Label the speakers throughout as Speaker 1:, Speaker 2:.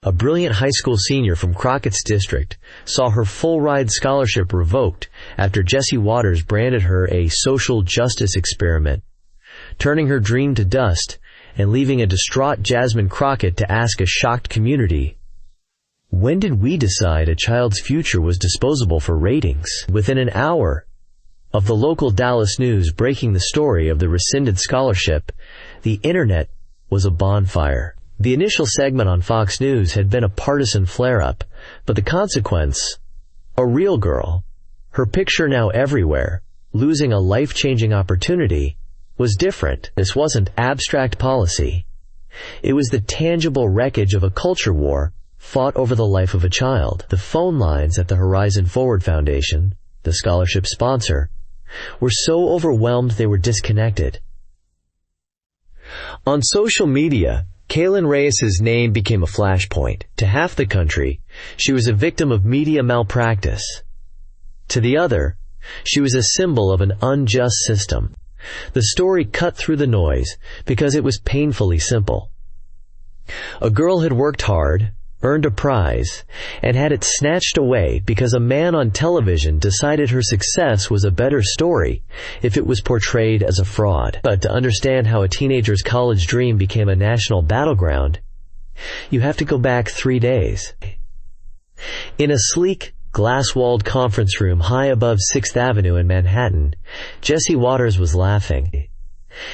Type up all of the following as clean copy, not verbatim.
Speaker 1: A brilliant high school senior from Crockett's district saw her full-ride scholarship revoked after Jesse Waters branded her a social justice experiment, turning her dream to dust and leaving a distraught Jasmine Crockett to ask a shocked community, when did we decide a child's future was disposable for ratings? Within an hour of the local Dallas news breaking the story of the rescinded scholarship, the internet was a bonfire. The initial segment on Fox News had been a partisan flare-up, but the consequence, a real girl, her picture now everywhere, losing a life-changing opportunity, was different. This wasn't abstract policy. It was the tangible wreckage of a culture war fought over the life of a child. The phone lines at the Horizon Forward Foundation, the scholarship sponsor, were so overwhelmed they were disconnected. On social media, Kaylin Reyes's name became a flashpoint. To half the country, she was a victim of media malpractice. To the other, she was a symbol of an unjust system. The story cut through the noise because it was painfully simple. A girl had worked hard, earned a prize, and had it snatched away because a man on television decided her success was a better story if it was portrayed as a fraud. But to understand how a teenager's college dream became a national battleground, you have to go back 3 days. In a sleek, glass-walled conference room high above 6th Avenue in Manhattan, Jesse Waters was laughing.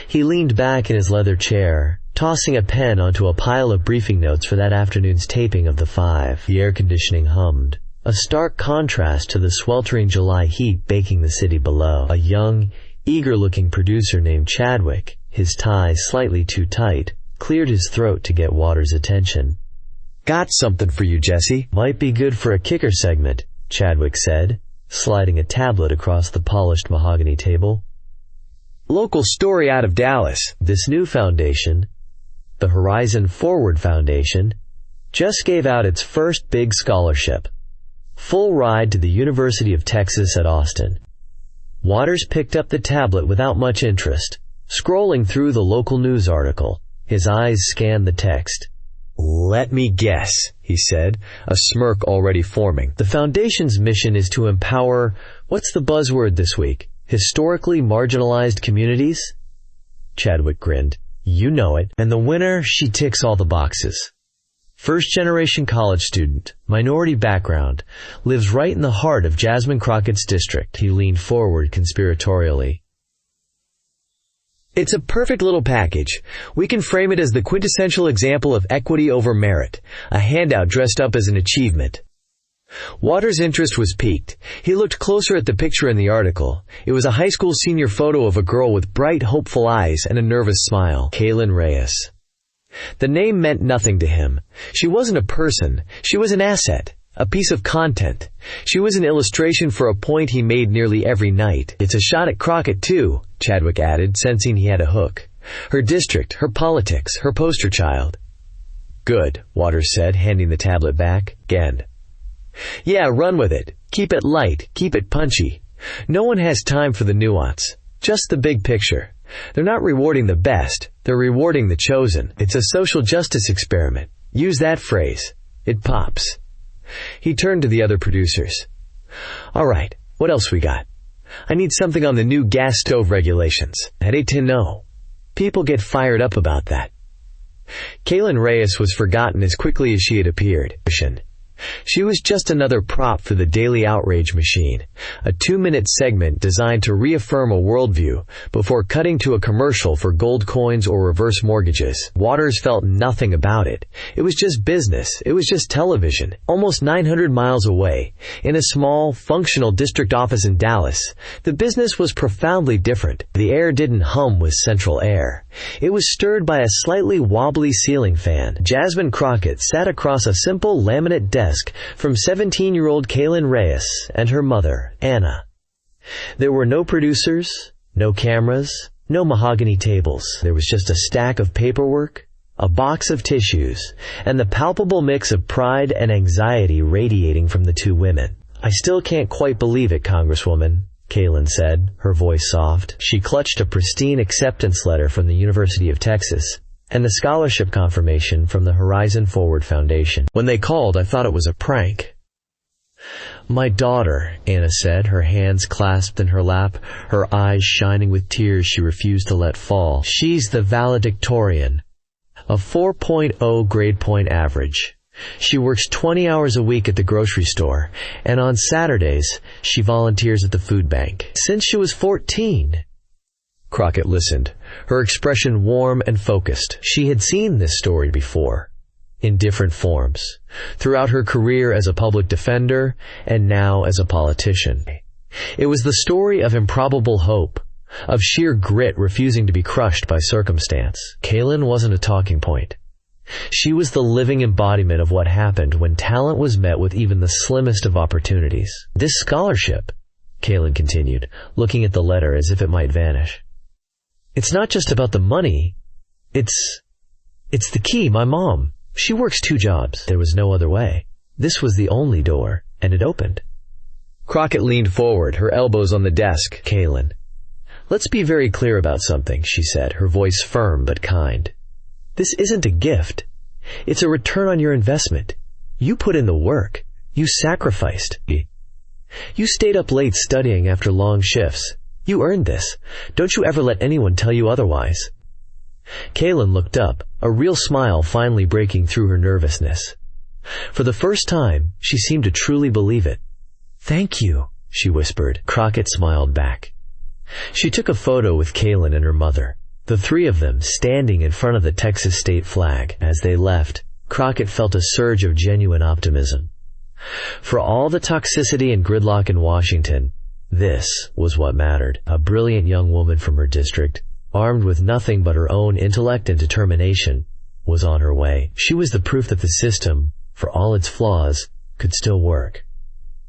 Speaker 1: He leaned back in his leather chair, tossing a pen onto a pile of briefing notes for that afternoon's taping of The Five. The air conditioning hummed, a stark contrast to the sweltering July heat baking the city below. A young, eager-looking producer named Chadwick, his tie slightly too tight, cleared his throat to get Waters' attention. "Got something for you, Jesse." "Might be good for a kicker segment," Chadwick said, sliding a tablet across the polished mahogany table. "Local story out of Dallas. This new foundation, the Horizon Forward Foundation, just gave out its first big scholarship. Full ride to the University of Texas at Austin." Waters picked up the tablet without much interest, scrolling through the local news article. His eyes scanned the text. "Let me guess," he said, a smirk already forming. "The foundation's mission is to empower, what's the buzzword this week? Historically marginalized communities?" Chadwick grinned. "You know it. And the winner, she ticks all the boxes. First-generation college student, minority background, lives right in the heart of Jasmine Crockett's district." He leaned forward conspiratorially. "It's a perfect little package. We can frame it as the quintessential example of equity over merit, a handout dressed up as an achievement." Waters' interest was piqued. He looked closer at the picture in the article. It was a high school senior photo of a girl with bright, hopeful eyes and a nervous smile. Kaylin Reyes. The name meant nothing to him. She wasn't a person. She was an asset, a piece of content. She was an illustration for a point he made nearly every night. "It's a shot at Crockett, too," Chadwick added, sensing he had a hook. "Her district, her politics, her poster child." "Good," Waters said, handing the tablet back. "Again. Yeah, run with it. Keep it light, keep it punchy. No one has time for the nuance. Just the big picture. They're not rewarding the best, they're rewarding the chosen. It's a social justice experiment. Use that phrase. It pops." He turned to the other producers. "All right, what else we got? I need something on the new gas stove regulations. I'd hate to know. People get fired up about that." Kaylin Reyes was forgotten as quickly as she had appeared. She was just another prop for the Daily Outrage machine, a 2-minute segment designed to reaffirm a worldview before cutting to a commercial for gold coins or reverse mortgages. Waters felt nothing about it. It was just business. It was just television. Almost 900 miles away, in a small, functional district office in Dallas, the business was profoundly different. The air didn't hum with central air. It was stirred by a slightly wobbly ceiling fan. Jasmine Crockett sat across a simple laminate desk from 17-year-old Kaylin Reyes and her mother, Anna. There were no producers, no cameras, no mahogany tables. There was just a stack of paperwork, a box of tissues, and the palpable mix of pride and anxiety radiating from the two women. "I still can't quite believe it, Congresswoman," Kaylin said, her voice soft. She clutched a pristine acceptance letter from the University of Texas. and the scholarship confirmation from the Horizon Forward Foundation. When they called, I thought it was a prank. "My daughter," Anna said, her hands clasped in her lap, her eyes shining with tears she refused to let fall. "She's the valedictorian. A 4.0 grade point average. She works 20 hours a week at the grocery store, and on Saturdays, she volunteers at the food bank. Since she was 14. Crockett listened, her expression warm and focused. She had seen this story before, in different forms, throughout her career as a public defender and now as a politician. It was the story of improbable hope, of sheer grit refusing to be crushed by circumstance. Kaylin wasn't a talking point. She was the living embodiment of what happened when talent was met with even the slimmest of opportunities. "This scholarship," Kaylin continued, looking at the letter as if it might vanish. "It's not just about the money. It's the key. My mom, she works 2 jobs. There was no other way. This was the only door, and it opened." Crockett leaned forward, her elbows on the desk. "Kaylin, let's be very clear about something," she said, her voice firm but kind. "This isn't a gift. It's a return on your investment. You put in the work. You sacrificed. You stayed up late studying after long shifts. You earned this. Don't you ever let anyone tell you otherwise." Kaylin looked up, a real smile finally breaking through her nervousness. For the first time, she seemed to truly believe it. "Thank you," she whispered. Crockett smiled back. She took a photo with Kaylin and her mother, the 3 of them standing in front of the Texas state flag. As they left, Crockett felt a surge of genuine optimism. For all the toxicity and gridlock in Washington, this was what mattered. A brilliant young woman from her district, armed with nothing but her own intellect and determination, was on her way. She was the proof that the system, for all its flaws, could still work.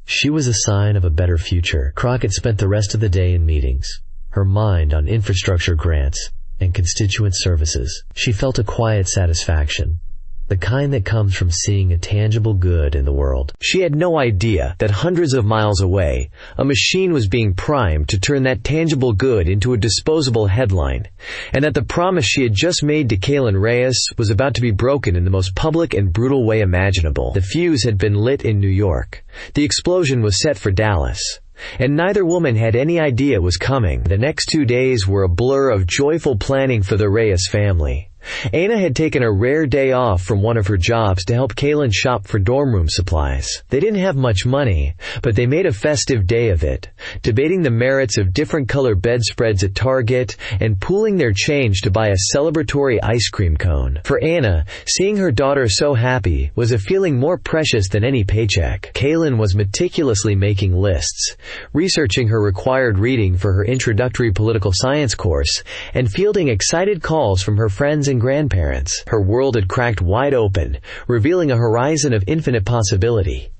Speaker 1: She was a sign of a better future. Crockett spent the rest of the day in meetings, her mind on infrastructure grants and constituent services. She felt a quiet satisfaction, the kind that comes from seeing a tangible good in the world. She had no idea that hundreds of miles away, a machine was being primed to turn that tangible good into a disposable headline, and that the promise she had just made to Kaylin Reyes was about to be broken in the most public and brutal way imaginable. The fuse had been lit in New York. The explosion was set for Dallas. And neither woman had any idea it was coming. The next 2 days were a blur of joyful planning for the Reyes family. Anna had taken a rare day off from one of her jobs to help Kaylin shop for dorm room supplies. They didn't have much money, but they made a festive day of it, debating the merits of different color bedspreads at Target and pooling their change to buy a celebratory ice cream cone. For Anna, seeing her daughter so happy was a feeling more precious than any paycheck. Kaylin was meticulously making lists, researching her required reading for her introductory political science course, and fielding excited calls from her friends and grandparents. Her world had cracked wide open, revealing a horizon of infinite possibility.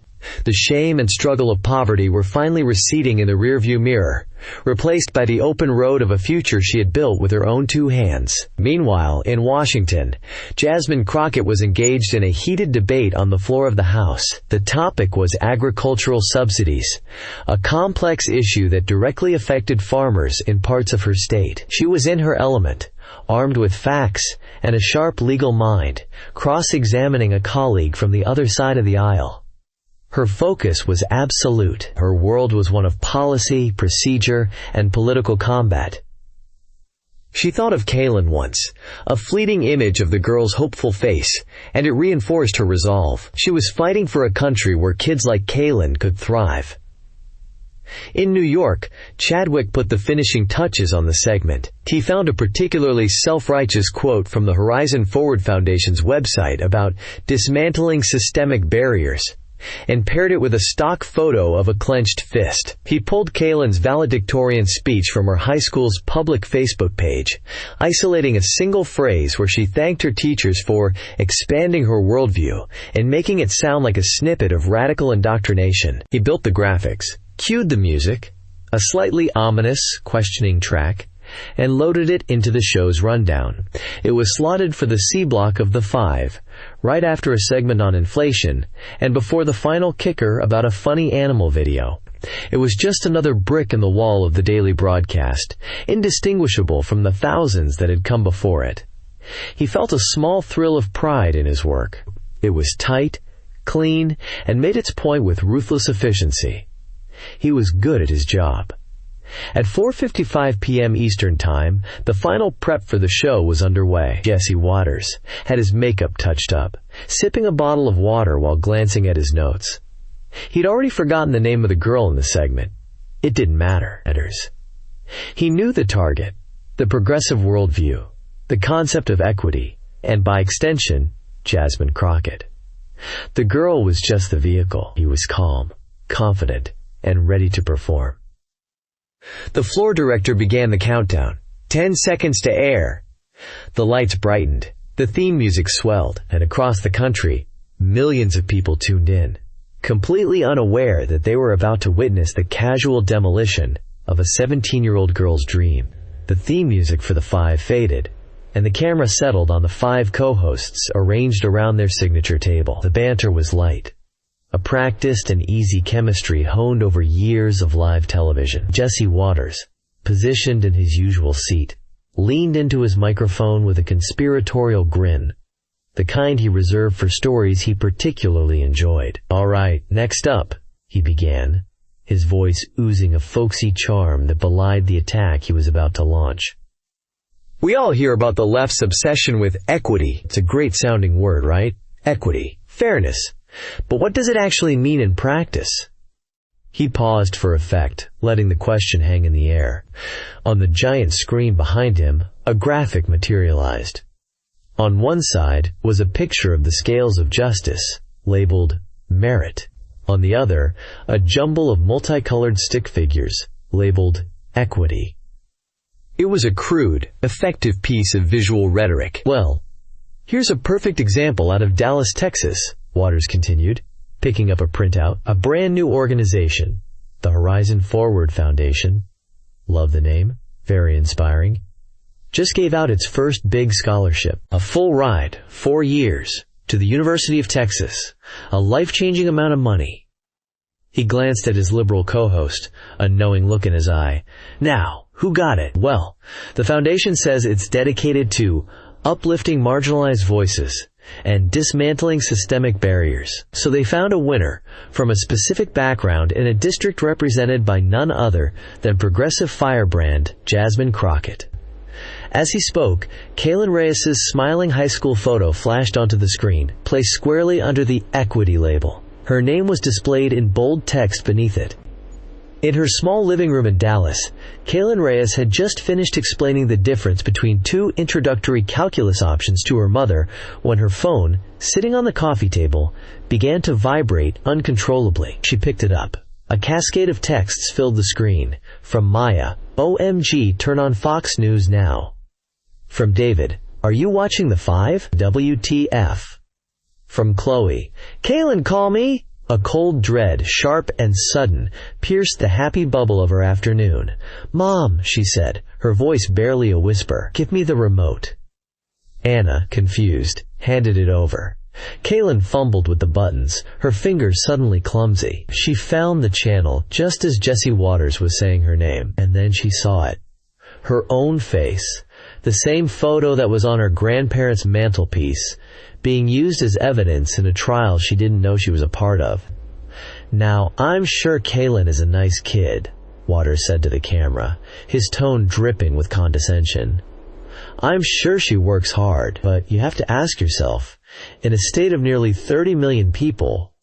Speaker 1: The shame and struggle of poverty were finally receding in the rearview mirror, replaced by the open road of a future she had built with her own 2 hands. Meanwhile, in Washington, Jasmine Crockett was engaged in a heated debate on the floor of the House. The topic was agricultural subsidies, a complex issue that directly affected farmers in parts of her state. She was in her element, armed with facts and a sharp legal mind, cross-examining a colleague from the other side of the aisle. Her focus was absolute. Her world was one of policy, procedure, and political combat. She thought of Kaylin once, a fleeting image of the girl's hopeful face, and it reinforced her resolve. She was fighting for a country where kids like Kaylin could thrive. In New York, Chadwick put the finishing touches on the segment. He found a particularly self-righteous quote from the Horizon Forward Foundation's website about dismantling systemic barriers, and paired it with a stock photo of a clenched fist. He pulled Kaylin's valedictorian speech from her high school's public Facebook page, isolating a single phrase where she thanked her teachers for expanding her worldview and making it sound like a snippet of radical indoctrination. He built the graphics, cued the music, a slightly ominous, questioning track, and loaded it into the show's rundown. It was slotted for the C block of the 5, right after a segment on inflation, and before the final kicker about a funny animal video. It was just another brick in the wall of the daily broadcast, indistinguishable from the thousands that had come before it. He felt a small thrill of pride in his work. It was tight, clean, and made its point with ruthless efficiency. He was good at his job. At 4:55 p.m. Eastern Time, the final prep for the show was underway. Jesse Waters had his makeup touched up, sipping a bottle of water while glancing at his notes. He'd already forgotten the name of the girl in the segment. It didn't matter. He knew the target, the progressive worldview, the concept of equity, and by extension, Jasmine Crockett. The girl was just the vehicle. He was calm, confident, and ready to perform. The floor director began the countdown. 10 seconds to air. The lights brightened, the theme music swelled, and across the country, millions of people tuned in, completely unaware that they were about to witness the casual demolition of a 17-year-old girl's dream. The theme music for the five faded, and the camera settled on the five co-hosts arranged around their signature table. The banter was light, a practiced and easy chemistry honed over years of live television. Jesse Waters, positioned in his usual seat, leaned into his microphone with a conspiratorial grin, the kind he reserved for stories he particularly enjoyed. "All right, next up," he began, his voice oozing a folksy charm that belied the attack he was about to launch. "We all hear about the left's obsession with equity. It's a great-sounding word, right? Equity, fairness. But what does it actually mean in practice?" He paused for effect, letting the question hang in the air. On the giant screen behind him, a graphic materialized. On one side was a picture of the scales of justice, labeled merit. On the other, a jumble of multicolored stick figures, labeled equity. It was a crude, effective piece of visual rhetoric. "Well, here's a perfect example out of Dallas, Texas," Waters continued, picking up a printout. "A brand new organization, the Horizon Forward Foundation. Love the name, very inspiring. Just gave out its first big scholarship, a full ride, 4 years, to the University of Texas, a life-changing amount of money." He glanced at his liberal co-host, a knowing look in his eye. "Now, who got it?" "Well, the foundation says it's dedicated to uplifting marginalized voices and dismantling systemic barriers. So they found a winner from a specific background in a district represented by none other than progressive firebrand Jasmine Crockett." As he spoke, Kaylin Reyes's smiling high school photo flashed onto the screen, placed squarely under the equity label. Her name was displayed in bold text beneath it. In her small living room in Dallas, Kaylin Reyes had just finished explaining the difference between 2 introductory calculus options to her mother when her phone, sitting on the coffee table, began to vibrate uncontrollably. She picked it up. A cascade of texts filled the screen. From Maya, "OMG, turn on Fox News now." From David, "Are you watching the 5? WTF?" From Chloe, "Kaylin, call me." A cold dread, sharp and sudden, pierced the happy bubble of her afternoon. "Mom," she said, her voice barely a whisper, "give me the remote." Anna, confused, handed it over. Kaylin fumbled with the buttons, her fingers suddenly clumsy. She found the channel just as Jesse Waters was saying her name, and then she saw it. Her own face, the same photo that was on her grandparents' mantelpiece, being used as evidence in a trial she didn't know she was a part of. "Now, I'm sure Kaylin is a nice kid," Waters said to the camera, his tone dripping with condescension. "I'm sure she works hard, but you have to ask yourself, in a state of nearly 30 million people,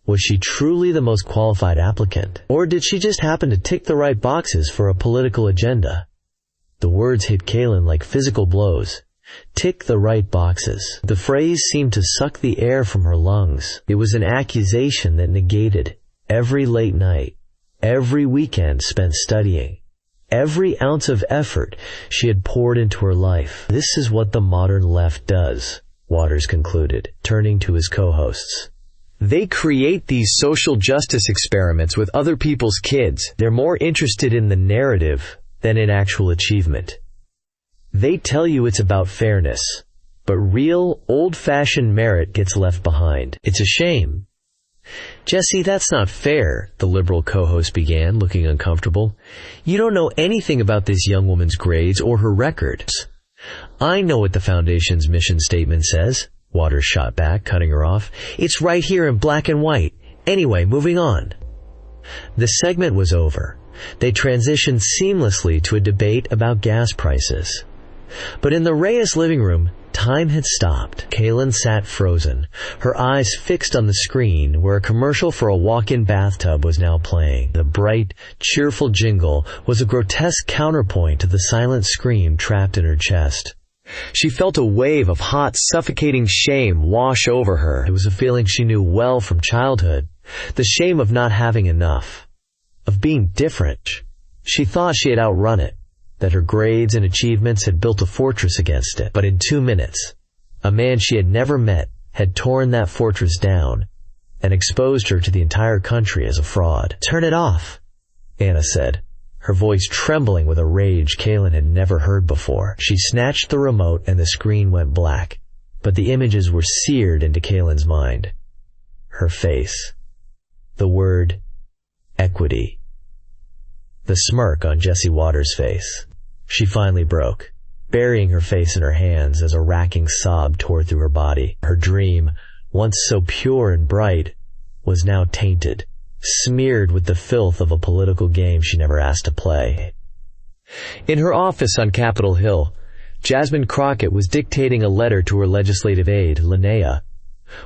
Speaker 1: was she truly the most qualified applicant? Or did she just happen to tick the right boxes for a political agenda?" The words hit Kaylin like physical blows. Tick the right boxes. The phrase seemed to suck the air from her lungs. It was an accusation that negated every late night, every weekend spent studying, every ounce of effort she had poured into her life. "This is what the modern left does," Waters concluded, turning to his co-hosts. "They create these social justice experiments with other people's kids. They're more interested in the narrative than in actual achievement. They tell you it's about fairness, but real, old-fashioned merit gets left behind. It's a shame." "Jesse, that's not fair," the liberal co-host began, looking uncomfortable. "You don't know anything about this young woman's grades or her records." "I know what the Foundation's mission statement says," Waters shot back, cutting her off. "It's right here in black and white. Anyway, moving on." The segment was over. They transitioned seamlessly to a debate about gas prices. But in the Reyes living room, time had stopped. Kaylin sat frozen, her eyes fixed on the screen where a commercial for a walk-in bathtub was now playing. The bright, cheerful jingle was a grotesque counterpoint to the silent scream trapped in her chest. She felt a wave of hot, suffocating shame wash over her. It was a feeling she knew well from childhood. The shame of not having enough. Of being different. She thought she had outrun it, that her grades and achievements had built a fortress against it. But in 2 minutes, a man she had never met had torn that fortress down and exposed her to the entire country as a fraud. "Turn it off," Anna said, her voice trembling with a rage Kaylin had never heard before. She snatched the remote and the screen went black, but the images were seared into Kaylin's mind. Her face. The word equity. The smirk on Jesse Waters' face. She finally broke, burying her face in her hands as a racking sob tore through her body. Her dream, once so pure and bright, was now tainted, smeared with the filth of a political game she never asked to play. In her office on Capitol Hill, Jasmine Crockett was dictating a letter to her legislative aide, Linnea.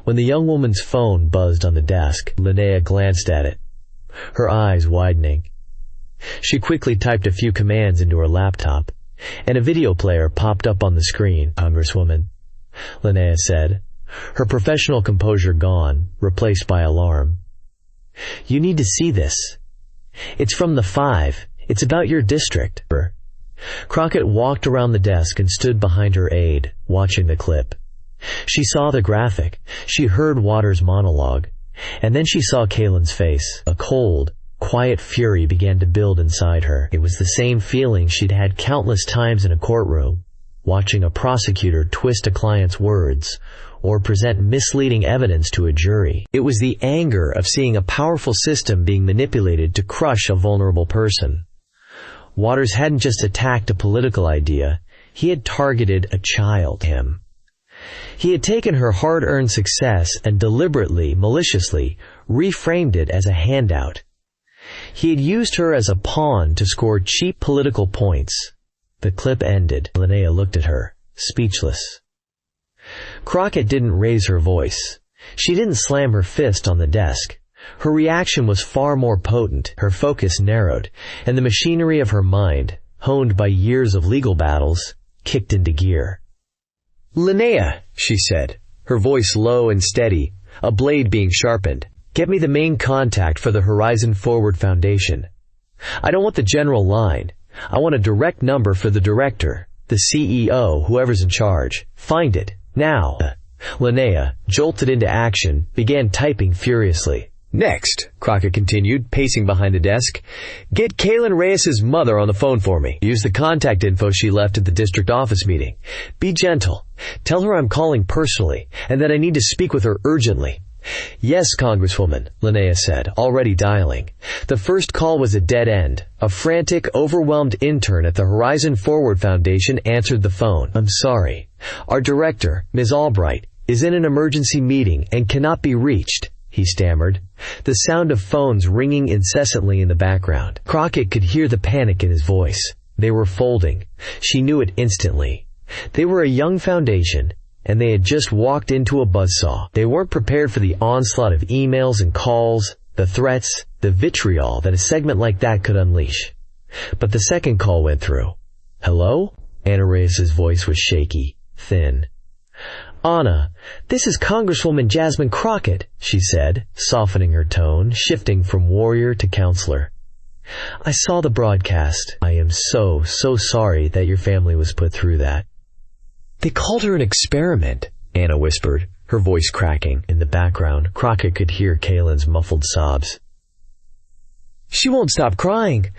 Speaker 1: When the young woman's phone buzzed on the desk, Linnea glanced at it, her eyes widening. She quickly typed a few commands into her laptop, and a video player popped up on the screen. "Congresswoman," Linnea said, her professional composure gone, replaced by alarm. "You need to see this. It's from the 5. It's about your district." Crockett walked around the desk and stood behind her aide, watching the clip. She saw the graphic, she heard Waters' monologue, and then she saw Kaylin's face. A cold, quiet fury began to build inside her. It was the same feeling she'd had countless times in a courtroom, watching a prosecutor twist a client's words or present misleading evidence to a jury. It was the anger of seeing a powerful system being manipulated to crush a vulnerable person. Waters hadn't just attacked a political idea, he had targeted a child. He had taken her hard-earned success and deliberately, maliciously, reframed it as a handout. He had used her as a pawn to score cheap political points. The clip ended. Linnea looked at her, speechless. Crockett didn't raise her voice. She didn't slam her fist on the desk. Her reaction was far more potent. Her focus narrowed, and the machinery of her mind, honed by years of legal battles, kicked into gear. "Linnea," she said, her voice low and steady, a blade being sharpened. "Get me the main contact for the Horizon Forward Foundation. I don't want the general line. I want a direct number for the director, the CEO, whoever's in charge. Find it, now." Linnea, jolted into action, began typing furiously. "Next," Crockett continued, pacing behind the desk, "get Kaylin Reyes' mother on the phone for me. Use the contact info she left at the district office meeting. Be gentle. Tell her I'm calling personally, and that I need to speak with her urgently." "Yes, Congresswoman," Linnea said, already dialing. The first call was a dead end. A frantic, overwhelmed intern at the Horizon Forward Foundation answered the phone. "I'm sorry. Our director, Ms. Albright, is in an emergency meeting and cannot be reached," he stammered, the sound of phones ringing incessantly in the background. Crockett could hear the panic in his voice. They were folding. She knew it instantly. They were a young foundation, and they had just walked into a buzzsaw. They weren't prepared for the onslaught of emails and calls, the threats, the vitriol that a segment like that could unleash. But the second call went through. "Hello?" Anna Reyes' voice was shaky, thin. "Anna, this is Congresswoman Jasmine Crockett," she said, softening her tone, shifting from warrior to counselor. "I saw the broadcast. I am so sorry that your family was put through that." "They called her an experiment," Anna whispered, her voice cracking. In the background, Crockett could hear Kaylin's muffled sobs. "She won't stop crying.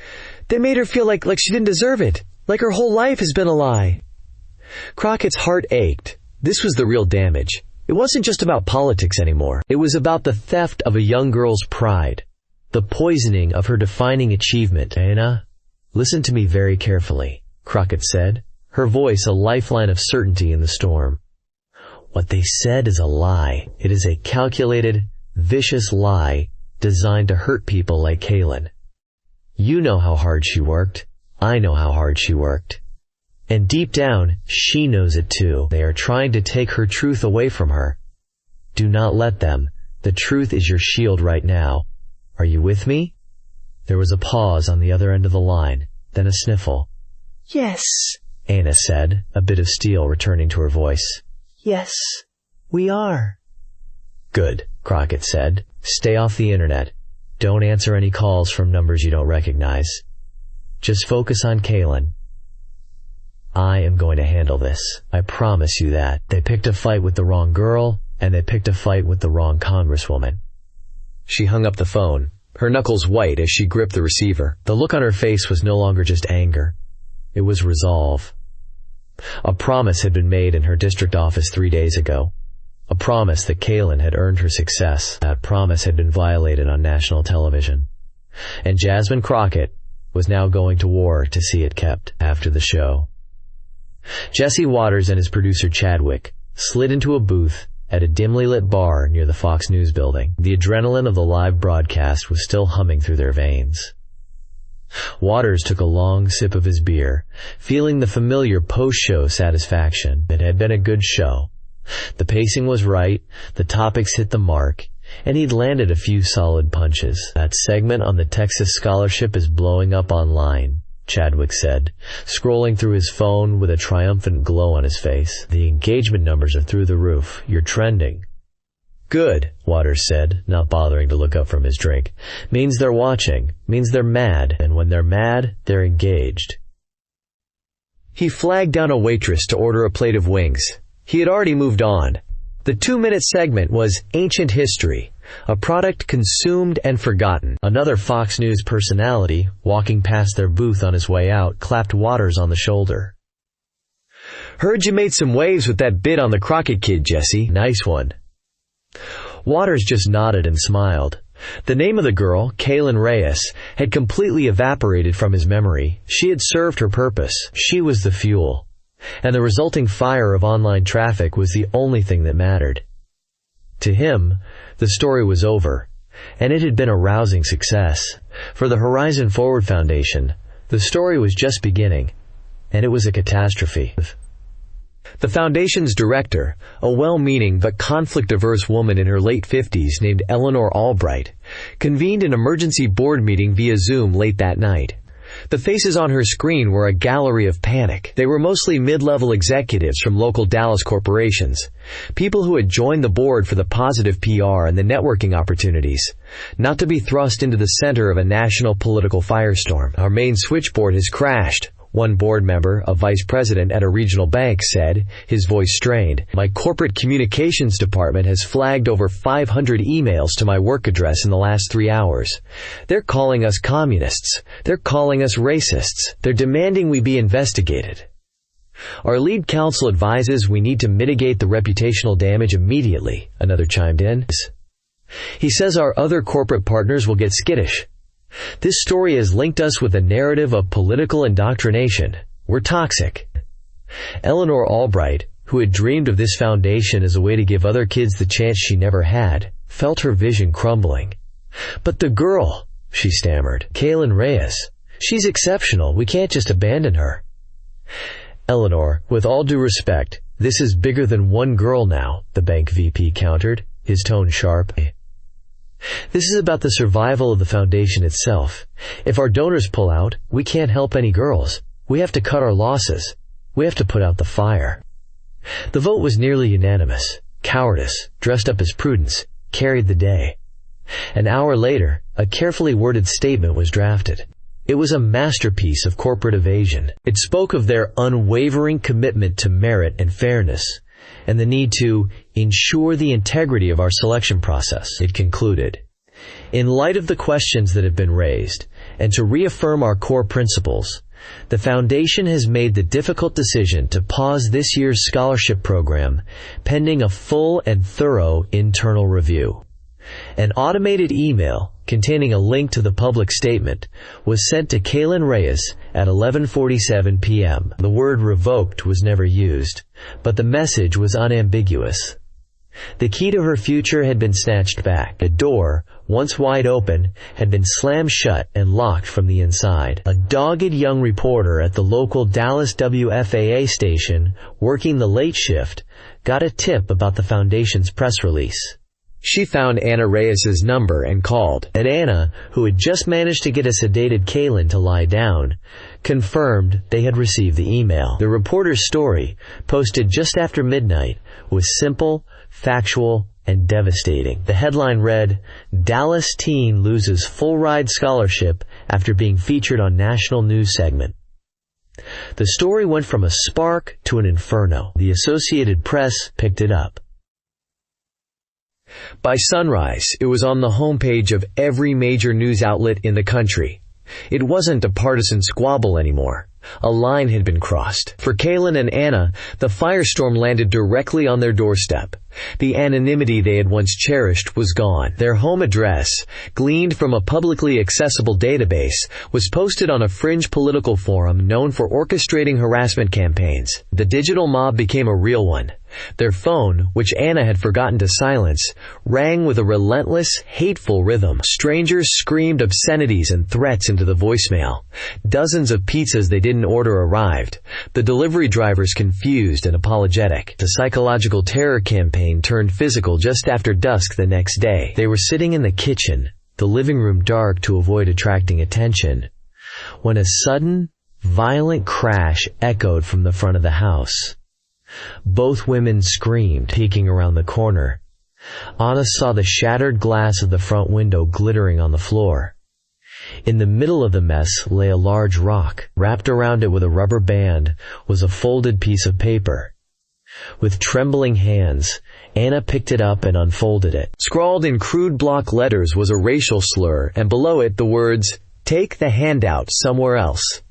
Speaker 1: They made her feel like she didn't deserve it, like her whole life has been a lie." Crockett's heart ached. This was the real damage. It wasn't just about politics anymore. It was about the theft of a young girl's pride, the poisoning of her defining achievement. "Anna, listen to me very carefully," Crockett said, her voice a lifeline of certainty in the storm. "What they said is a lie. It is a calculated, vicious lie designed to hurt people like Kaylin. You know how hard she worked. I know how hard she worked. And deep down, she knows it too. They are trying to take her truth away from her. Do not let them. The truth is your shield right now. Are you with me?" There was a pause on the other end of the line, then a sniffle. "Yes," Anna said, a bit of steel returning to her voice. "Yes, we are." "Good," Crockett said. "Stay off the internet. Don't answer any calls from numbers you don't recognize. Just focus on Kaylin. I am going to handle this. I promise you that. They picked a fight with the wrong girl, and they picked a fight with the wrong congresswoman." She hung up the phone, her knuckles white as she gripped the receiver. The look on her face was no longer just anger. It was resolve. A promise had been made in her district office 3 days ago. A promise that Kaylin had earned her success. That promise had been violated on national television. And Jasmine Crockett was now going to war to see it kept after the show. Jesse Waters and his producer Chadwick slid into a booth at a dimly lit bar near the Fox News building. The adrenaline of the live broadcast was still humming through their veins. Waters took a long sip of his beer, feeling the familiar post-show satisfaction. It had been a good show. The pacing was right, the topics hit the mark, and he'd landed a few solid punches. "That segment on the Texas scholarship is blowing up online," Chadwick said, scrolling through his phone with a triumphant glow on his face. "The engagement numbers are through the roof. You're trending." "Good," Waters said, not bothering to look up from his drink. "Means they're watching. Means they're mad. And when they're mad, they're engaged." He flagged down a waitress to order a plate of wings. He had already moved on. The 2-minute segment was Ancient History, a product consumed and forgotten. Another Fox News personality, walking past their booth on his way out, clapped Waters on the shoulder. "Heard you made some waves with that bit on the Crockett kid, Jesse. Nice one." Waters just nodded and smiled. The name of the girl, Kaylin Reyes, had completely evaporated from his memory. She had served her purpose. She was the fuel. And the resulting fire of online traffic was the only thing that mattered. To him, the story was over, and it had been a rousing success. For the Horizon Forward Foundation, the story was just beginning, and it was a catastrophe. The foundation's director, a well-meaning but conflict-averse woman in her late 50s named Eleanor Albright, convened an emergency board meeting via Zoom late that night. The faces on her screen were a gallery of panic. They were mostly mid-level executives from local Dallas corporations, people who had joined the board for the positive PR and the networking opportunities, not to be thrust into the center of a national political firestorm. "Our main switchboard has crashed," one board member, a vice president at a regional bank, said, his voice strained. "My corporate communications department has flagged over 500 emails to my work address in the last 3 hours. They're calling us communists. They're calling us racists. They're demanding we be investigated. Our lead counsel advises we need to mitigate the reputational damage immediately," another chimed in. "He says our other corporate partners will get skittish. This story has linked us with a narrative of political indoctrination. We're toxic." Eleanor Albright, who had dreamed of this foundation as a way to give other kids the chance she never had, felt her vision crumbling. "But the girl," she stammered. "Kaylin Reyes. She's exceptional. We can't just abandon her." "Eleanor, with all due respect, this is bigger than one girl now," the bank VP countered, his tone sharp. "This is about the survival of the foundation itself. If our donors pull out, we can't help any girls. We have to cut our losses. We have to put out the fire." The vote was nearly unanimous. Cowardice, dressed up as prudence, carried the day. An hour later, a carefully worded statement was drafted. It was a masterpiece of corporate evasion. It spoke of their unwavering commitment to merit and fairness, and the need to ensure the integrity of our selection process. It concluded, "In light of the questions that have been raised, and to reaffirm our core principles, the Foundation has made the difficult decision to pause this year's scholarship program pending a full and thorough internal review." An automated email containing a link to the public statement was sent to Kaylin Reyes at 11:47 p.m. The word revoked was never used, but the message was unambiguous. The key to her future had been snatched back. The door, once wide open, had been slammed shut and locked from the inside. A dogged young reporter at the local Dallas WFAA station, working the late shift, got a tip about the foundation's press release. She found Anna Reyes's number and called, and Anna, who had just managed to get a sedated Kaylin to lie down, confirmed they had received the email. The reporter's story, posted just after midnight, was simple, factual, and devastating. The headline read, "Dallas teen loses full-ride scholarship after being featured on national news segment." The story went from a spark to an inferno. The Associated Press picked it up. By sunrise, it was on the homepage of every major news outlet in the country. It wasn't a partisan squabble anymore. A line had been crossed. For Kaylin and Anna, the firestorm landed directly on their doorstep. The anonymity they had once cherished was gone. Their home address, gleaned from a publicly accessible database, was posted on a fringe political forum known for orchestrating harassment campaigns. The digital mob became a real one. Their phone, which Anna had forgotten to silence, rang with a relentless, hateful rhythm. Strangers screamed obscenities and threats into the voicemail. Dozens of pizzas they didn't order arrived. The delivery drivers confused and apologetic. The psychological terror campaign turned physical just after dusk the next day. They were sitting in the kitchen, the living room dark to avoid attracting attention, when a sudden, violent crash echoed from the front of the house. Both women screamed, peeking around the corner. Anna saw the shattered glass of the front window glittering on the floor. In the middle of the mess lay a large rock. Wrapped around it with a rubber band was a folded piece of paper. With trembling hands, Anna picked it up and unfolded it. Scrawled in crude block letters was a racial slur, and below it the words, "Take the handout somewhere else."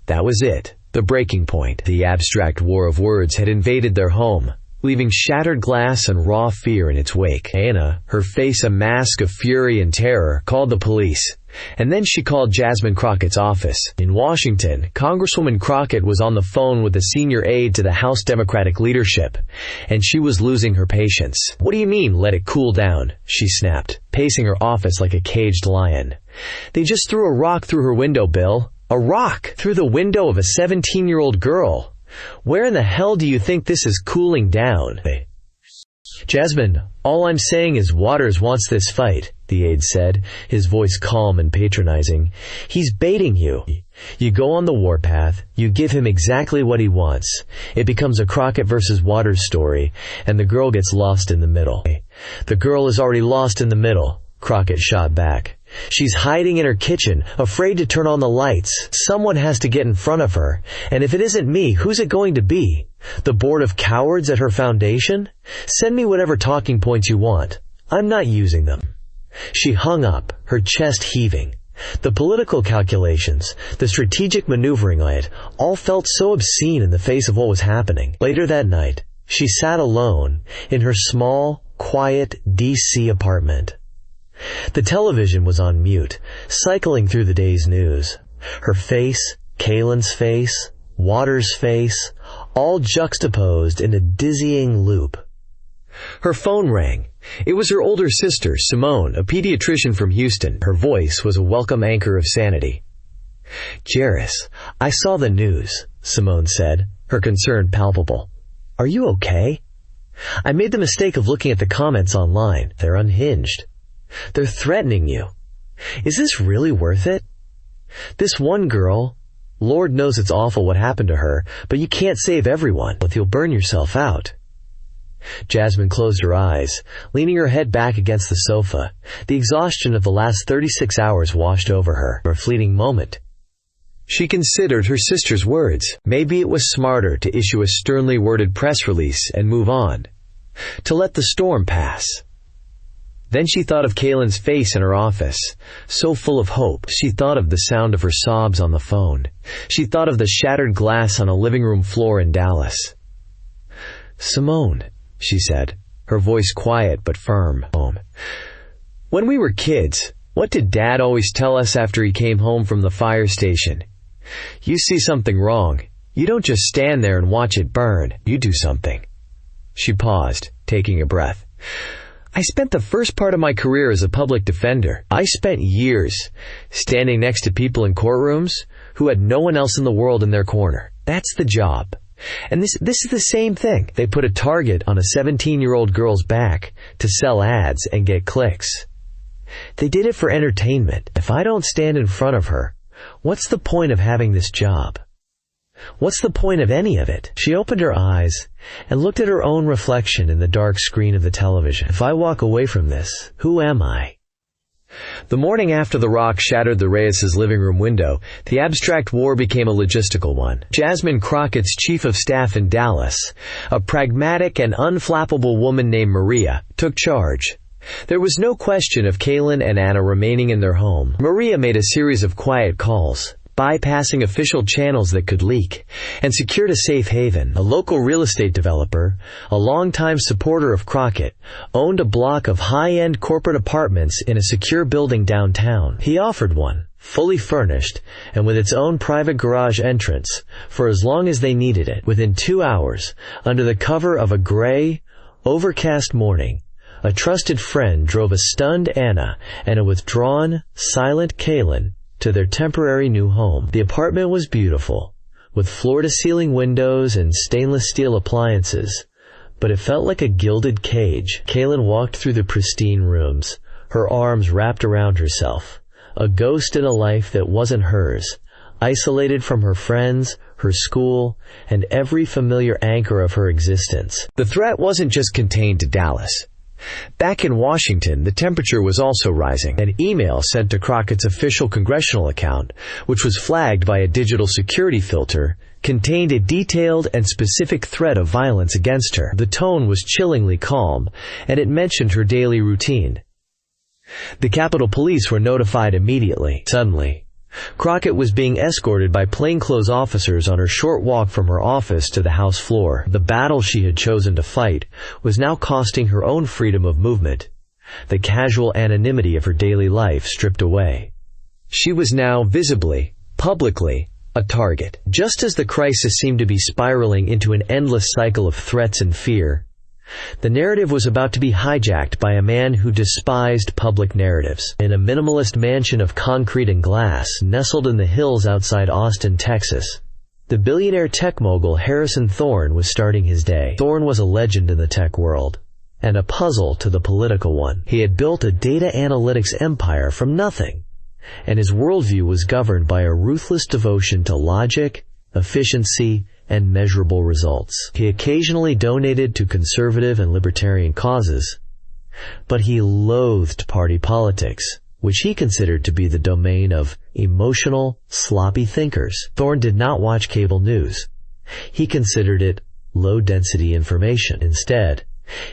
Speaker 1: That was it. The breaking point. The abstract war of words had invaded their home, leaving shattered glass and raw fear in its wake. Anna, her face a mask of fury and terror, called the police. And then she called Jasmine Crockett's office. In Washington, Congresswoman Crockett was on the phone with a senior aide to the House Democratic leadership, and she was losing her patience. "What do you mean, let it cool down?" she snapped, pacing her office like a caged lion. "They just threw a rock through her window, Bill. A rock through the window of a 17-year-old girl. Where in the hell do you think this is cooling down?" "Jasmine, all I'm saying is Waters wants this fight," the aide said, his voice calm and patronizing. "He's baiting you. You go on the warpath, you give him exactly what he wants. It becomes a Crockett versus Waters story, and the girl gets lost in the middle." "The girl is already lost in the middle," Crockett shot back. "She's hiding in her kitchen, afraid to turn on the lights. Someone has to get in front of her, and if it isn't me, who's it going to be? The board of cowards at her foundation? Send me whatever talking points you want. I'm not using them." She hung up, her chest heaving. The political calculations, the strategic maneuvering on it, all felt so obscene in the face of what was happening. Later that night, she sat alone in her small, quiet D.C. apartment. The television was on mute, cycling through the day's news. Her face, Kaylin's face, Waters' face, all juxtaposed in a dizzying loop. Her phone rang. It was her older sister, Simone, a pediatrician from Houston. Her voice was a welcome anchor of sanity. "Jairus, I saw the news," Simone said, her concern palpable. "Are you okay? I made the mistake of looking at the comments online. They're unhinged. They're threatening you. Is this really worth it? This one girl, Lord knows it's awful what happened to her, but you can't save everyone. You'll burn yourself out." Jasmine closed her eyes, leaning her head back against the sofa. The exhaustion of the last 36 hours washed over her. For a fleeting moment, she considered her sister's words. Maybe it was smarter to issue a sternly worded press release and move on, to let the storm pass. Then she thought of Kaylin's face in her office, so full of hope. She thought of the sound of her sobs on the phone. She thought of the shattered glass on a living room floor in Dallas. "Simone," she said, her voice quiet but firm. "When we were kids, what did Dad always tell us after he came home from the fire station? "You see something wrong. You don't just stand there and watch it burn. You do something." She paused, taking a breath. "I spent the first part of my career as a public defender. I spent years standing next to people in courtrooms who had no one else in the world in their corner. That's the job. And this is the same thing. They put a target on a 17-year-old girl's back to sell ads and get clicks. They did it for entertainment. If I don't stand in front of her, what's the point of having this job? What's the point of any of it?" She opened her eyes and looked at her own reflection in the dark screen of the television. "If I walk away from this, who am I?" The morning after the rock shattered the Reyes' living room window, the abstract war became a logistical one. Jasmine Crockett's chief of staff in Dallas, a pragmatic and unflappable woman named Maria, took charge. There was no question of Kaylin and Anna remaining in their home. Maria made a series of quiet calls, bypassing official channels that could leak, and secured a safe haven. A local real estate developer, a longtime supporter of Crockett, owned a block of high-end corporate apartments in a secure building downtown. He offered one, fully furnished, and with its own private garage entrance, for as long as they needed it. Within 2 hours, under the cover of a gray, overcast morning, a trusted friend drove a stunned Anna and a withdrawn, silent Kaylin to their temporary new home. The apartment was beautiful, with floor-to-ceiling windows and stainless steel appliances, but it felt like a gilded cage. Kaylin walked through the pristine rooms, her arms wrapped around herself, a ghost in a life that wasn't hers, isolated from her friends, her school, and every familiar anchor of her existence. The threat wasn't just contained to Dallas. Back in Washington, the temperature was also rising. An email sent to Crockett's official congressional account, which was flagged by a digital security filter, contained a detailed and specific threat of violence against her. The tone was chillingly calm, and it mentioned her daily routine. The Capitol Police were notified immediately. Suddenly, Crockett was being escorted by plainclothes officers on her short walk from her office to the House floor. The battle she had chosen to fight was now costing her own freedom of movement, the casual anonymity of her daily life stripped away. She was now visibly, publicly, a target. Just as the crisis seemed to be spiraling into an endless cycle of threats and fear, the narrative was about to be hijacked by a man who despised public narratives. In a minimalist mansion of concrete and glass nestled in the hills outside Austin, Texas, the billionaire tech mogul Harrison Thorne was starting his day. Thorne was a legend in the tech world, and a puzzle to the political one. He had built a data analytics empire from nothing, and his worldview was governed by a ruthless devotion to logic, efficiency, and measurable results. He occasionally donated to conservative and libertarian causes, but he loathed party politics, which he considered to be the domain of emotional, sloppy thinkers. Thorne did not watch cable news. He considered it low-density information. Instead,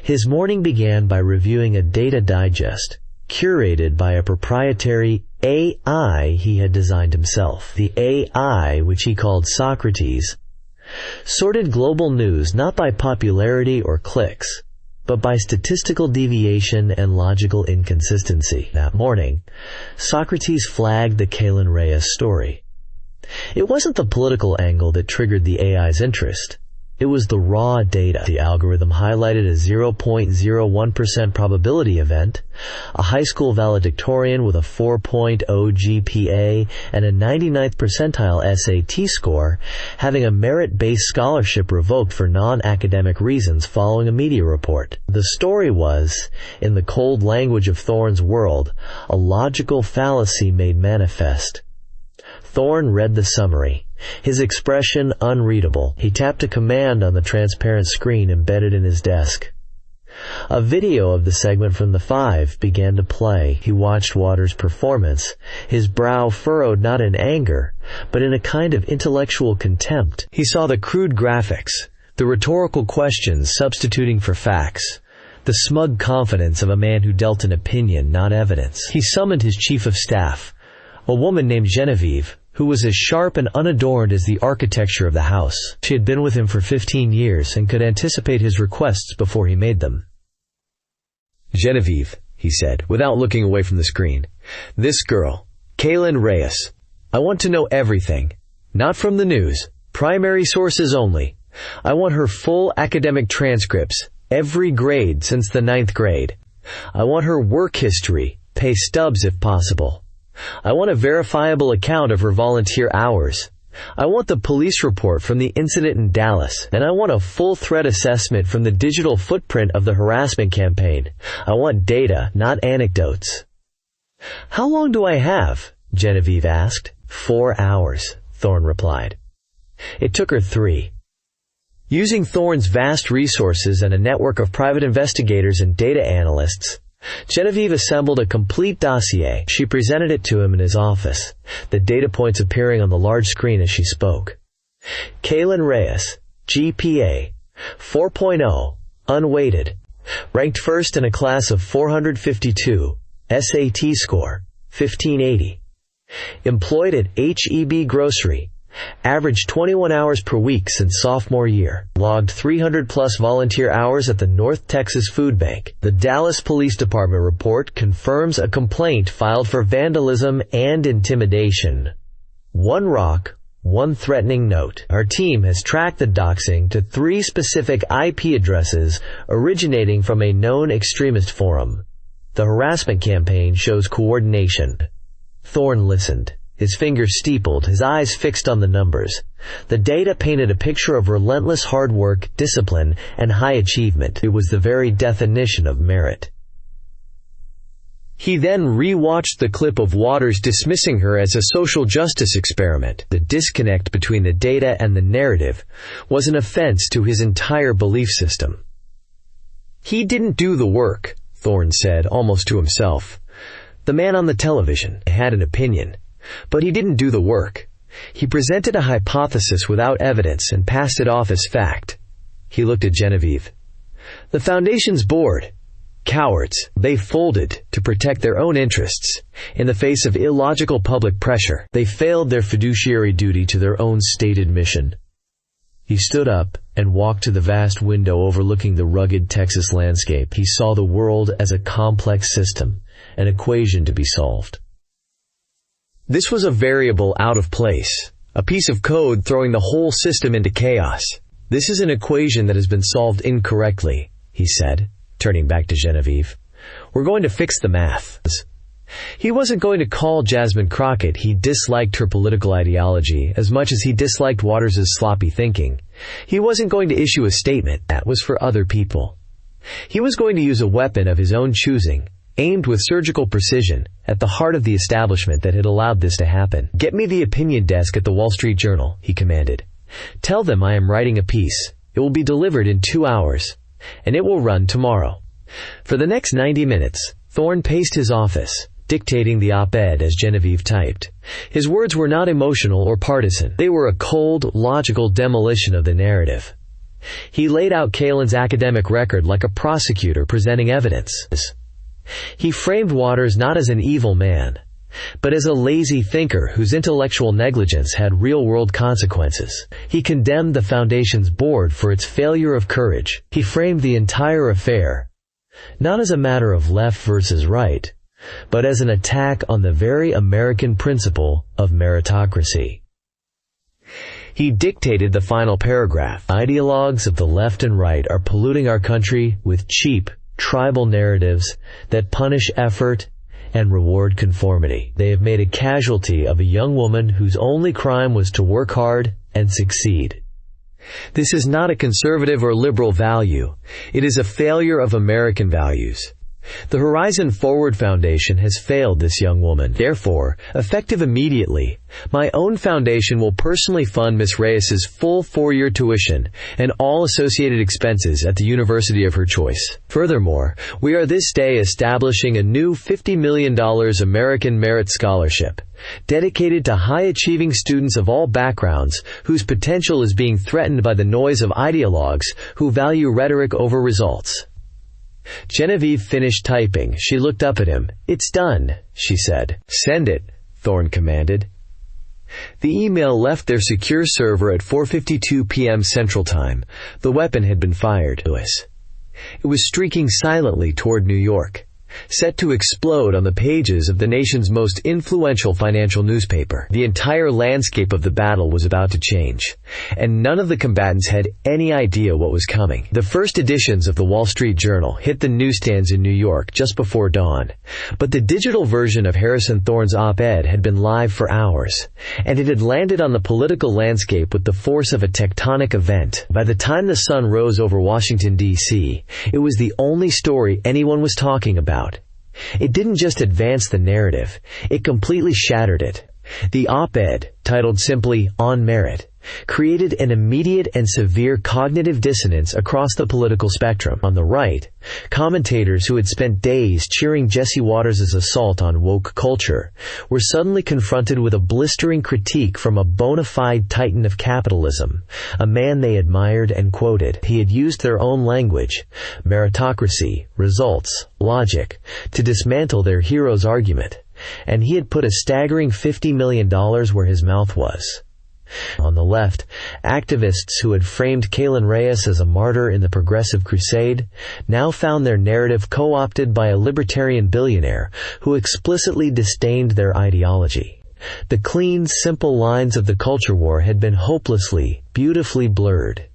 Speaker 1: his morning began by reviewing a data digest curated by a proprietary AI he had designed himself. The AI, which he called Socrates, sorted global news not by popularity or clicks, but by statistical deviation and logical inconsistency. That morning, Socrates flagged the Kaylin Reyes story. It wasn't the political angle that triggered the AI's interest. It was the raw data. The algorithm highlighted a 0.01% probability event, a high school valedictorian with a 4.0 GPA and a 99th percentile SAT score having a merit-based scholarship revoked for non-academic reasons following a media report. The story was, in the cold language of Thorne's world, a logical fallacy made manifest. Thorne read the summary, his expression unreadable. He tapped a command on the transparent screen embedded in his desk. A video of the segment from The Five began to play. He watched Waters' performance, his brow furrowed not in anger, but in a kind of intellectual contempt. He saw the crude graphics, the rhetorical questions substituting for facts, the smug confidence of a man who dealt in opinion, not evidence. He summoned his chief of staff, a woman named Genevieve, who was as sharp and unadorned as the architecture of the house. She had been with him for 15 years and could anticipate his requests before he made them. "Genevieve," he said, without looking away from the screen, "this girl, Kaylin Reyes, I want to know everything. Not from the news. Primary sources only. I want her full academic transcripts, every grade since the 9th grade. I want her work history, pay stubs if possible. I want a verifiable account of her volunteer hours. I want the police report from the incident in Dallas, and I want a full threat assessment from the digital footprint of the harassment campaign. I want data, not anecdotes. How long do I have? Genevieve asked. 4 hours, Thorne replied. It took her 3. Using Thorne's vast resources and a network of private investigators and data analysts, Genevieve assembled a complete dossier. She presented it to him in his office, the data points appearing on the large screen as she spoke. Kaylin Reyes, GPA, 4.0, unweighted, ranked first in a class of 452, SAT score, 1580. Employed at H-E-B Grocery, averaged 21 hours per week since sophomore year. Logged 300-plus volunteer hours at the North Texas Food Bank. The Dallas Police Department report confirms a complaint filed for vandalism and intimidation. 1 rock, 1 threatening note. Our team has tracked the doxing to 3 specific IP addresses originating from a known extremist forum. The harassment campaign shows coordination. Thorne listened. His fingers steepled, his eyes fixed on the numbers. The data painted a picture of relentless hard work, discipline, and high achievement. It was the very definition of merit. He then re-watched the clip of Waters dismissing her as a social justice experiment. The disconnect between the data and the narrative was an offense to his entire belief system. He didn't do the work, Thorne said, almost to himself. The man on the television had an opinion, but he didn't do the work. He presented a hypothesis without evidence and passed it off as fact. He looked at Genevieve. The Foundation's board. Cowards. They folded to protect their own interests. In the face of illogical public pressure, they failed their fiduciary duty to their own stated mission. He stood up and walked to the vast window overlooking the rugged Texas landscape. He saw the world as a complex system, an equation to be solved. This was a variable out of place, a piece of code throwing the whole system into chaos. This is an equation that has been solved incorrectly, he said, turning back to Genevieve. We're going to fix the math. He wasn't going to call Jasmine Crockett. He disliked her political ideology as much as he disliked Waters' sloppy thinking. He wasn't going to issue a statement that was for other people. He was going to use a weapon of his own choosing, aimed with surgical precision at the heart of the establishment that had allowed this to happen. Get me the opinion desk at the Wall Street Journal, he commanded. Tell them I am writing a piece. It will be delivered in 2 hours, and it will run tomorrow. For the next 90 minutes, Thorne paced his office, dictating the op-ed as Genevieve typed. His words were not emotional or partisan. They were a cold, logical demolition of the narrative. He laid out Kaylin's academic record like a prosecutor presenting evidence. He framed Waters not as an evil man, but as a lazy thinker whose intellectual negligence had real-world consequences. He condemned the Foundation's board for its failure of courage. He framed the entire affair not as a matter of left versus right, but as an attack on the very American principle of meritocracy. He dictated the final paragraph. Ideologues of the left and right are polluting our country with cheap, tribal narratives that punish effort and reward conformity. They have made a casualty of a young woman whose only crime was to work hard and succeed. This is not a conservative or liberal value. It is a failure of American values. The Horizon Forward Foundation has failed this young woman. Therefore, effective immediately, my own foundation will personally fund Ms. Reyes's full 4-year tuition and all associated expenses at the university of her choice. Furthermore, we are this day establishing a new $50 million American Merit Scholarship, dedicated to high-achieving students of all backgrounds whose potential is being threatened by the noise of ideologues who value rhetoric over results. Genevieve finished typing. She looked up at him. It's done, she said. Send it, Thorne commanded. The email left their secure server at 4:52 p.m. Central Time. The weapon had been fired. It was streaking silently toward New York. set to explode on the pages of the nation's most influential financial newspaper. The entire landscape of the battle was about to change, and none of the combatants had any idea what was coming. The first editions of the Wall Street Journal hit the newsstands in New York just before dawn, but the digital version of Harrison Thorne's op-ed had been live for hours, and it had landed on the political landscape with the force of a tectonic event. By the time the sun rose over Washington, D.C., it was the only story anyone was talking about. It didn't just advance the narrative, it completely shattered it. The op-ed, titled simply "On Merit," created an immediate and severe cognitive dissonance across the political spectrum. On the right, commentators who had spent days cheering Jesse Waters' assault on woke culture were suddenly confronted with a blistering critique from a bona fide titan of capitalism, a man they admired and quoted. He had used their own language, meritocracy, results, logic, to dismantle their hero's argument, and he had put a staggering $50 million where his mouth was. On the left, activists who had framed Kalen Reyes as a martyr in the progressive crusade now found their narrative co-opted by a libertarian billionaire who explicitly disdained their ideology. The clean, simple lines of the culture war had been hopelessly, beautifully blurred.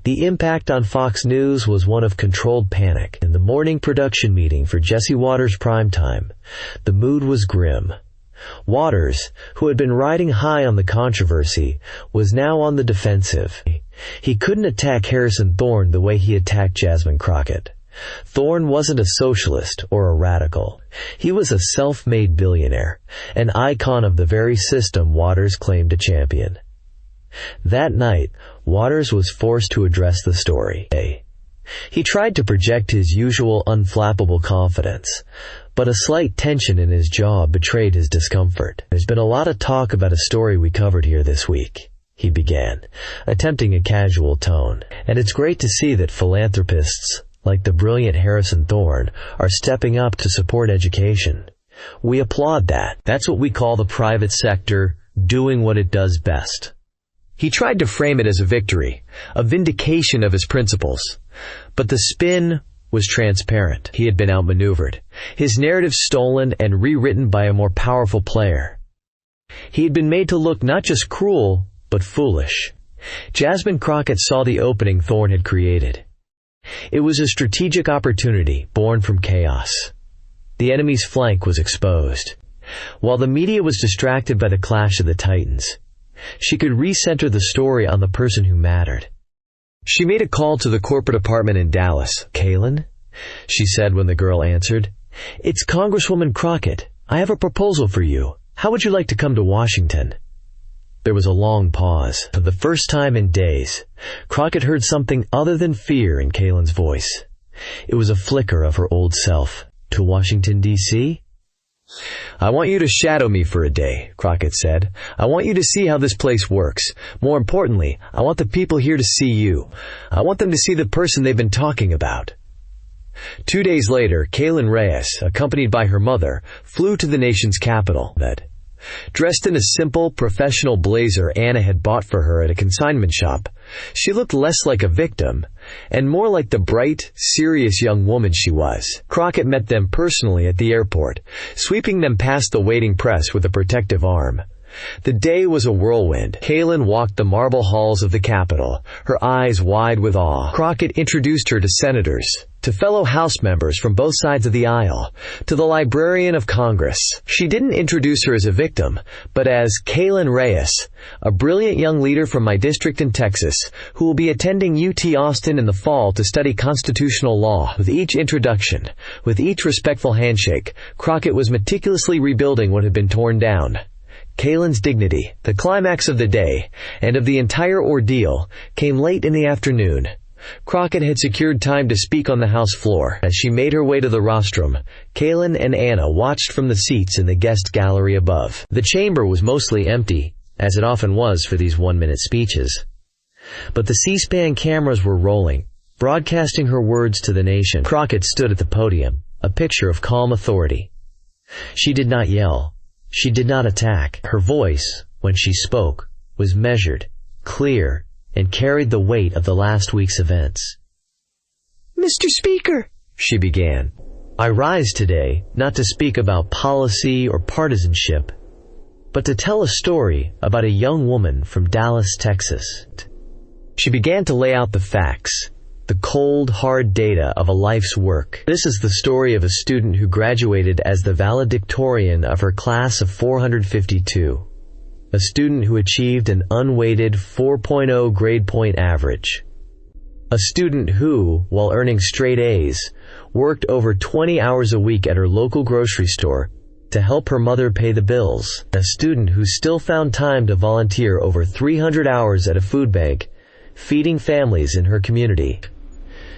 Speaker 1: The impact on Fox News was one of controlled panic. In the morning production meeting for Jesse Waters' primetime, the mood was grim. Waters, who had been riding high on the controversy, was now on the defensive. He couldn't attack Harrison Thorne the way he attacked Jasmine Crockett. Thorne wasn't a socialist or a radical. He was a self-made billionaire, an icon of the very system Waters claimed to champion. That night, Waters was forced to address the story. He tried to project his usual unflappable confidence, but a slight tension in his jaw betrayed his discomfort. "There's been a lot of talk about a story we covered here this week," he began, attempting a casual tone. "And it's great to see that philanthropists, like the brilliant Harrison Thorne, are stepping up to support education. We applaud that. That's what we call the private sector doing what it does best." He tried to frame it as a victory, a vindication of his principles. But the spin was transparent. He had been outmaneuvered, his narrative stolen and rewritten by a more powerful player. He had been made to look not just cruel, but foolish. Jasmine Crockett saw the opening Thorne had created. It was a strategic opportunity born from chaos. The enemy's flank was exposed. While the media was distracted by the clash of the titans, she could recenter the story on the person who mattered. She made a call to the corporate apartment in Dallas. "Kalen?" she said when the girl answered. "It's Congresswoman Crockett. I have a proposal for you. How would you like to come to Washington?" There was a long pause. For the first time in days, Crockett heard something other than fear in Kalen's voice. It was a flicker of her old self. "To Washington, D.C.? "I want you to shadow me for a day," Crockett said. "I want you to see how this place works. More importantly, I want the people here to see you. I want them to see the person they've been talking about." 2 days later, Kalen Reyes, accompanied by her mother, flew to the nation's capital. Dressed in a simple, professional blazer Anna had bought for her at a consignment shop, she looked less like a victim and more like the bright, serious young woman she was. Crockett met them personally at the airport, sweeping them past the waiting press with a protective arm. The day was a whirlwind. Kalen walked the marble halls of the Capitol, her eyes wide with awe. Crockett introduced her to senators, to fellow House members from both sides of the aisle, to the Librarian of Congress. She didn't introduce her as a victim, but as Kalen Reyes, a brilliant young leader from my district in Texas, who will be attending UT Austin in the fall to study constitutional law. With each introduction, with each respectful handshake, Crockett was meticulously rebuilding what had been torn down. Kalen's dignity, the climax of the day, and of the entire ordeal, came late in the afternoon. Crockett had secured time to speak on the House floor. As she made her way to the rostrum, Kalen and Anna watched from the seats in the guest gallery above. The chamber was mostly empty, as it often was for these one-minute speeches. But the C-SPAN cameras were rolling, broadcasting her words to the nation. Crockett stood at the podium, a picture of calm authority. She did not yell. She did not attack. Her voice, when she spoke, was measured, clear, and carried the weight of the last week's events. "Mr. Speaker," she began, I rise today not to speak about policy or partisanship, but to tell a story about a young woman from Dallas, Texas. She began to lay out the facts, the cold, hard data of a life's work. This is the story of a student who graduated as the valedictorian of her class of 452. A student who achieved an unweighted 4.0 grade point average. A student who, while earning straight A's, worked over 20 hours a week at her local grocery store to help her mother pay the bills. A student who still found time to volunteer over 300 hours at a food bank, feeding families in her community.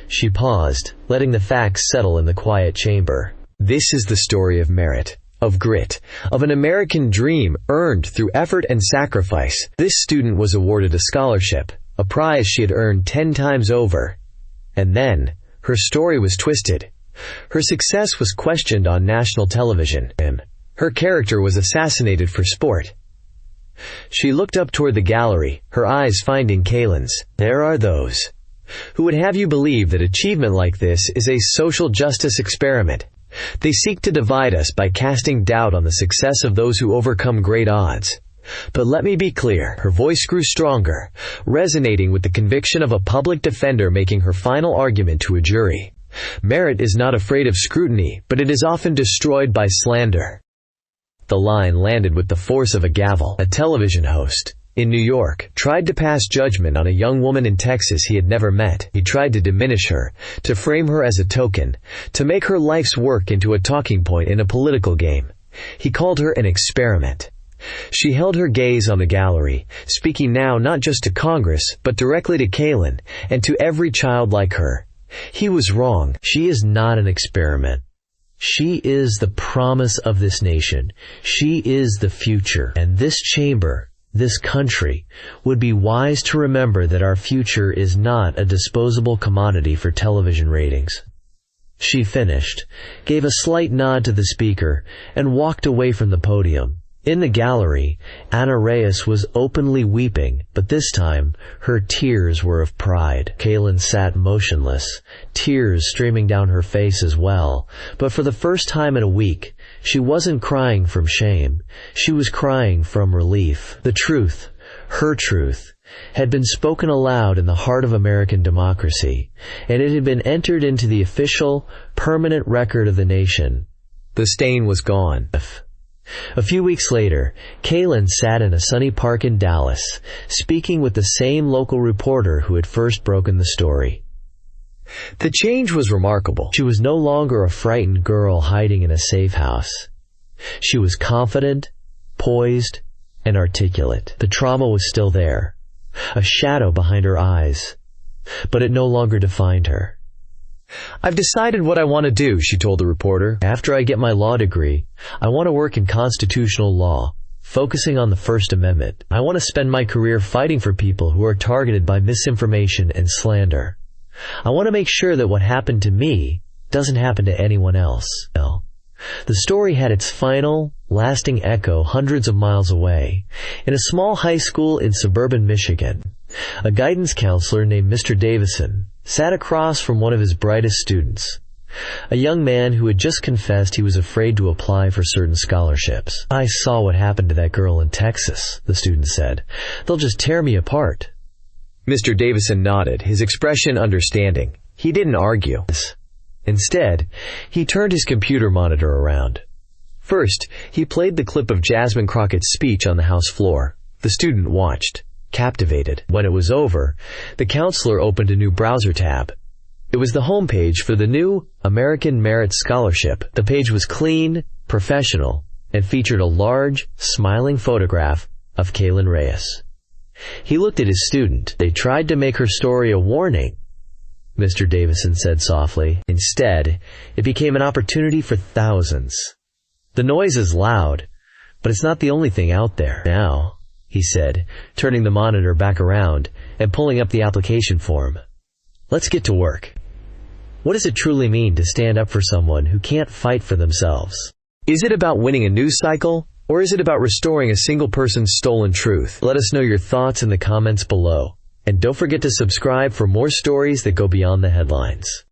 Speaker 1: She paused, letting the facts settle in the quiet chamber. This is the story of merit, of grit, of an American dream earned through effort and sacrifice. This student was awarded a scholarship, a prize she had earned 10 times over. And then, her story was twisted. Her success was questioned on national television. Her character was assassinated for sport. She looked up toward the gallery, her eyes finding Kaylin's. There are those who would have you believe that achievement like this is a social justice experiment. They seek to divide us by casting doubt on the success of those who overcome great odds. But let me be clear, her voice grew stronger, resonating with the conviction of a public defender making her final argument to a jury. Merit is not afraid of scrutiny, but it is often destroyed by slander. The line landed with the force of a gavel. A television host in New York tried to pass judgment on a young woman in Texas he had never met. He tried to diminish her, to frame her as a token, to make her life's work into a talking point in a political game. He called her an experiment. She held her gaze on the gallery, speaking now not just to Congress, but directly to Kaylin, and to every child like her. He was wrong. She is not an experiment. She is the promise of this nation. She is the future. And this chamber, this country, would be wise to remember that our future is not a disposable commodity for television ratings. She finished, gave a slight nod to the speaker, and walked away from the podium. In the gallery, Anna Reyes was openly weeping, but this time, her tears were of pride. Kaylin sat motionless, tears streaming down her face as well, but for the first time in a week, she wasn't crying from shame. She was crying from relief. The truth, her truth, had been spoken aloud in the heart of American democracy, and it had been entered into the official, permanent record of the nation. The stain was gone. A few weeks later, Kaylin sat in a sunny park in Dallas, speaking with the same local reporter who had first broken the story. The change was remarkable. She was no longer a frightened girl hiding in a safe house. She was confident, poised, and articulate. The trauma was still there, a shadow behind her eyes, but it no longer defined her. I've decided what I want to do, she told the reporter. After I get my law degree, I want to work in constitutional law, focusing on the First Amendment. I want to spend my career fighting for people who are targeted by misinformation and slander. I want to make sure that what happened to me doesn't happen to anyone else. The story had its final, lasting echo hundreds of miles away, in a small high school in suburban Michigan. A guidance counselor named Mr. Davison sat across from one of his brightest students, a young man who had just confessed he was afraid to apply for certain scholarships. I saw what happened to that girl in Texas, the student said. They'll just tear me apart. Mr. Davison nodded, his expression understanding. He didn't argue. Instead, he turned his computer monitor around. First, he played the clip of Jasmine Crockett's speech on the House floor. The student watched, captivated. When it was over, the counselor opened a new browser tab. It was the homepage for the new American Merit Scholarship. The page was clean, professional, and featured a large, smiling photograph of Kaylin Reyes. He looked at his student. They tried to make her story a warning, Mr. Davison said softly. Instead, it became an opportunity for thousands. The noise is loud, but it's not the only thing out there. Now, he said, turning the monitor back around and pulling up the application form. Let's get to work. What does it truly mean to stand up for someone who can't fight for themselves? Is it about winning a news cycle, or is it about restoring a single person's stolen truth? Let us know your thoughts in the comments below. And don't forget to subscribe for more stories that go beyond the headlines.